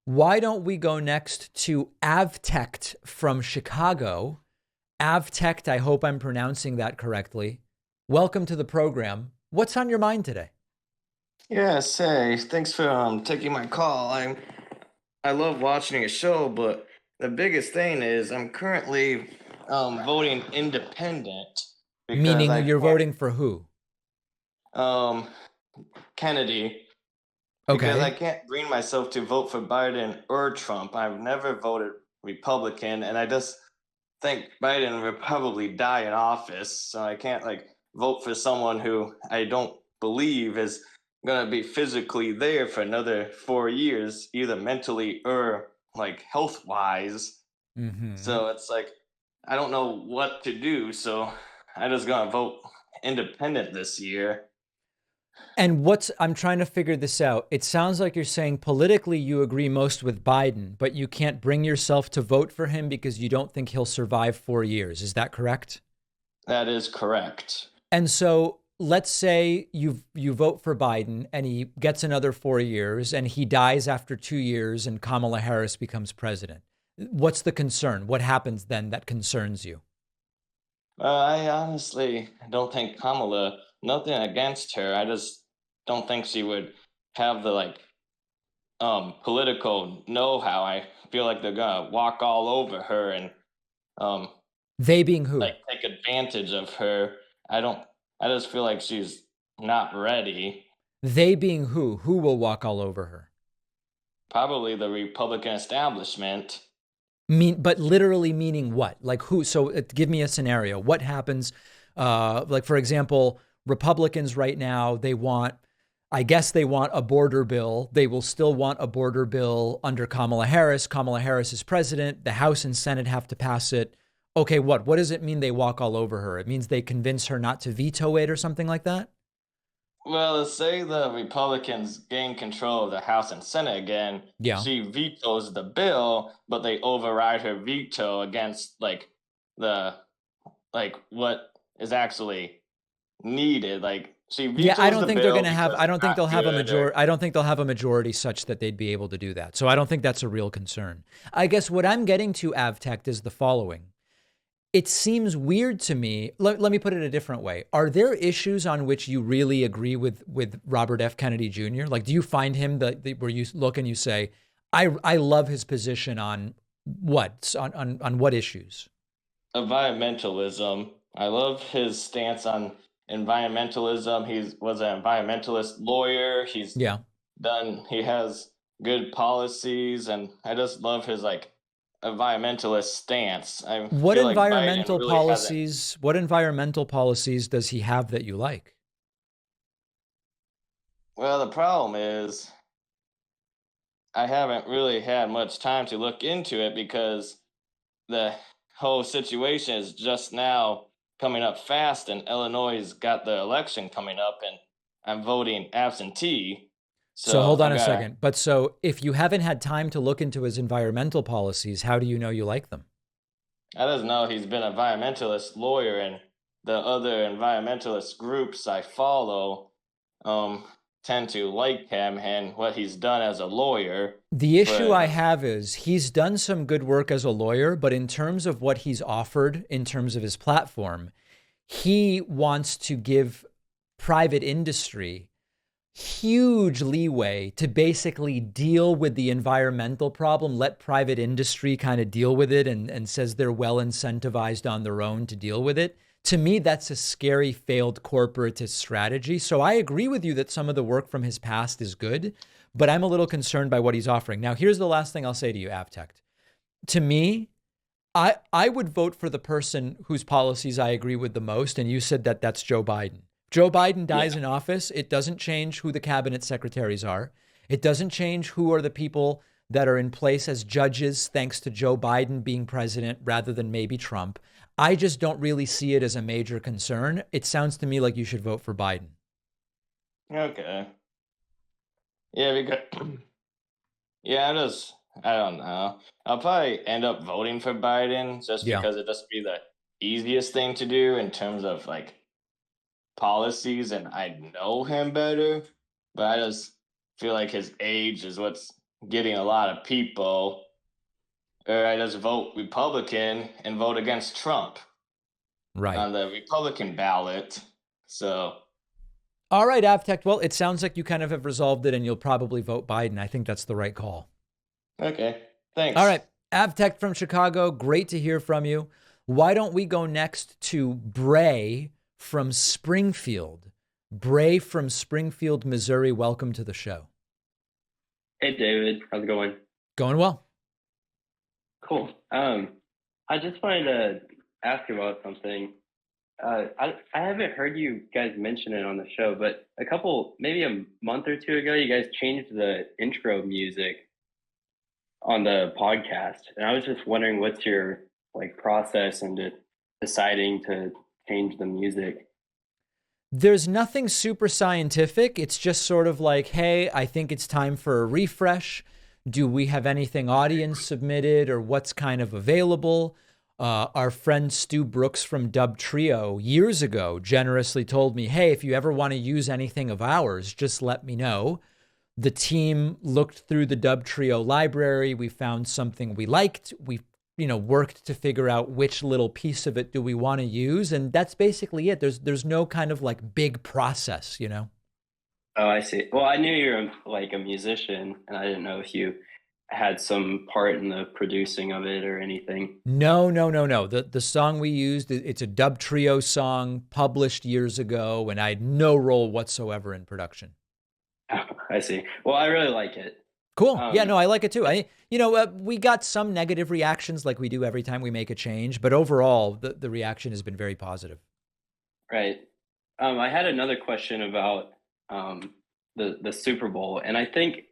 Why don't we go next to Avtect from Chicago? Avtect, I hope I'm pronouncing that correctly. Welcome to the program. What's on your mind today? Yes, hey, thanks for taking my call. I love watching a show, but the biggest thing is I'm currently voting independent because Meaning I you're can't voting for who? um Kennedy because I Okay. can't bring myself to vote for Biden or Trump. I've never voted Republican, and I just think Biden would probably die in office, so I can't like vote for someone who I don't believe is gonna be physically there for another 4 years, either mentally or like health wise. Mm-hmm. So it's like I don't know what to do, so I just gonna vote independent this year. And I'm trying to figure this out. It sounds like you're saying politically you agree most with Biden, but you can't bring yourself to vote for him because you don't think he'll survive 4 years. Is that correct? That is correct. And so let's say you vote for Biden and he gets another 4 years and he dies after 2 years and Kamala Harris becomes president. What's the concern? What happens then that concerns you? I honestly don't think Kamala. Nothing against her. I just don't think she would have the like political know-how. I feel like they're gonna walk all over her and um They being who? like take advantage of her. I don't. I just feel like she's not ready. They being who? Who will walk all over her? Probably the Republican establishment. But literally meaning what? Like who? So give me a scenario. What happens? Like for example, Republicans right now I guess they want a border bill. They will still want a border bill under Kamala Harris. Kamala Harris is president. The House and Senate have to pass it. Okay, what? What does it mean they walk all over her? It means they convince her not to veto it or something like that? Well, say the Republicans gain control of the House and Senate again, Yeah. she vetoes the bill, but they override her veto against the what is actually needed. Like she Yeah, I vetoes don't the think they're going bill to have because I it's don't think not they'll have a good or majority I don't think they'll have a majority such that they'd be able to do that. So I don't think that's a real concern. I guess what I'm getting to Avtect is the following. It seems weird to me. Let me put it a different way. Are there issues on which you really agree with Robert F. Kennedy Jr.? Like, do you find him where you look and you say, I love his position on what on what issues? environmentalism. I love his stance on environmentalism. He was an environmentalist lawyer. Yeah. He has good policies, and I just love his like environmentalist stance. I feel like Biden really hasn't. What environmental policies does he have that you like? Well, the problem is I haven't really had much time to look into it because the whole situation is just now coming up fast, and Illinois has got the election coming up, and I'm voting absentee. So So hold on I a gotta. second. But so if you haven't had time to look into his environmental policies, how do you know you like them? I just know he's been a environmentalist lawyer, and the other environmentalist groups I follow um, tend to like him and what he's done as a lawyer. The issue But I have is he's done some good work as a lawyer, but in terms of what he's offered in terms of his platform, he wants to give private industry huge leeway to basically deal with the environmental problem, let private industry kind of deal with it and says they're well incentivized on their own to deal with it. To me, that's a scary failed corporatist strategy. So I agree with you that some of the work from his past is good, but I'm a little concerned by what he's offering. Now, here's the last thing I'll say to you, Avtect. To me, I would vote for the person whose policies I agree with the most. And you said that that's Joe Biden. Joe Biden yeah, dies in office. It doesn't change who the cabinet secretaries are. It doesn't change who are the people that are in place as judges, thanks to Joe Biden being president rather than maybe Trump. I just don't really see it as a major concern. It sounds to me like you should vote for Biden. okay, yeah, because yeah, I don't know. I'll probably end up voting for Biden just Yeah. because it just be the easiest thing to do in terms of like policies, and I know him better. But I just feel like his age is what's getting a lot of people, or I just vote Republican and vote against Trump Right. on the Republican ballot. So, All right, Avtech. Well, it sounds like you kind of have resolved it and you'll probably vote Biden. I think that's the right call. okay, All thanks. right. Avtech from Chicago. Great to hear from you. Why don't we go next to Bray from Springfield? Bray from Springfield, Missouri. Welcome to the show. Hey David, how's it going? Going well. Cool. I just wanted to ask about something. I haven't heard you guys mention it on the show, but maybe a month or two ago, you guys changed the intro music on the podcast, and I was just wondering what's your process into deciding to change the music. There's nothing super scientific. It's just sort of like, hey, I think it's time for a refresh. Do we have anything audience submitted or what's kind of available? Our friend Stu Brooks from Dub Trio years ago generously told me, hey, if you ever want to use anything of ours, just let me know. The team looked through the Dub Trio library. We found something we liked. We worked to figure out which little piece of it do we want to use. And that's basically it. There's no kind of like big process, Oh, I see. Well, I knew you were a musician, and I didn't know if you had some part in the producing of it or anything. No. The song we used, it's a Dub Trio song published years ago, and I had no role whatsoever in production. I see. Well, I really like it. Cool. Yeah, no, I like it too. We got some negative reactions like we do every time we make a change, but overall, the reaction has been very positive. Right. I had another question about the Super Bowl, and I think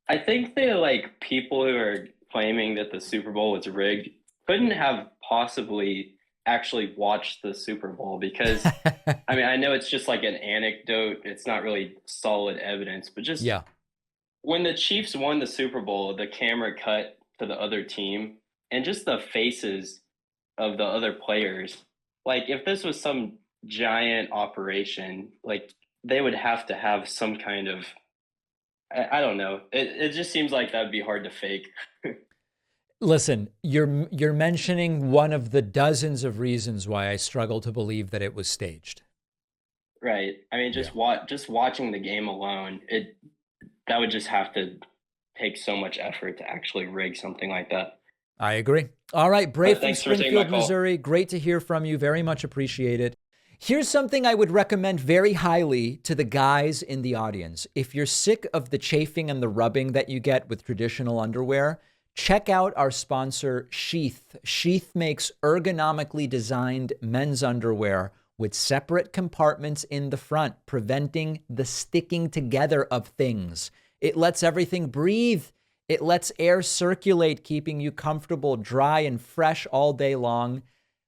the people who are claiming that the Super Bowl was rigged couldn't have possibly actually watched the Super Bowl because I mean, I know it's just like an anecdote, it's not really solid evidence, but just when the Chiefs won the Super Bowl, the camera cut to the other team and just the faces of the other players. If this was some giant operation, they would have to have some kind of, I don't know. It just seems like that would be hard to fake. Listen, you're mentioning one of the dozens of reasons why I struggle to believe that it was staged. Right. I mean, just watching the game alone, that would just have to take so much effort to actually rig something like that. I agree. All right, Brave from Springfield, Missouri. Great to hear from you. Very much appreciate it. Here's something I would recommend very highly to the guys in the audience. If you're sick of the chafing and the rubbing that you get with traditional underwear, check out our sponsor, Sheath. Sheath makes ergonomically designed men's underwear with separate compartments in the front, preventing the sticking together of things. It lets everything breathe. It lets air circulate, keeping you comfortable, dry, and fresh all day long.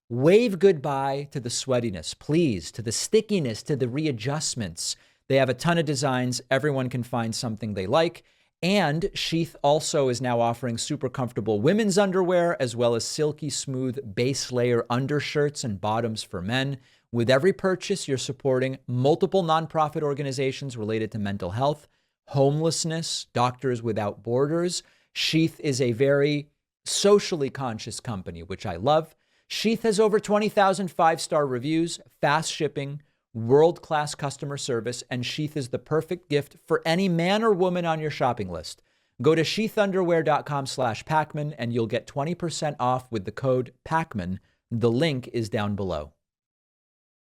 Wave goodbye to the sweatiness, please, to the stickiness, to the readjustments. They have a ton of designs. Everyone can find something they like. And Sheath also is now offering super comfortable women's underwear, as well as silky smooth base layer undershirts and bottoms for men. With every purchase, you're supporting multiple nonprofit organizations related to mental health, homelessness, Doctors Without Borders. Sheath is a very socially conscious company, which I love. Sheath has over 20,000 five-star reviews, fast shipping, world-class customer service, and Sheath is the perfect gift for any man or woman on your shopping list. Go to sheathunderwear.com/Pacman and you'll get 20% off with the code Pacman. The link is down below.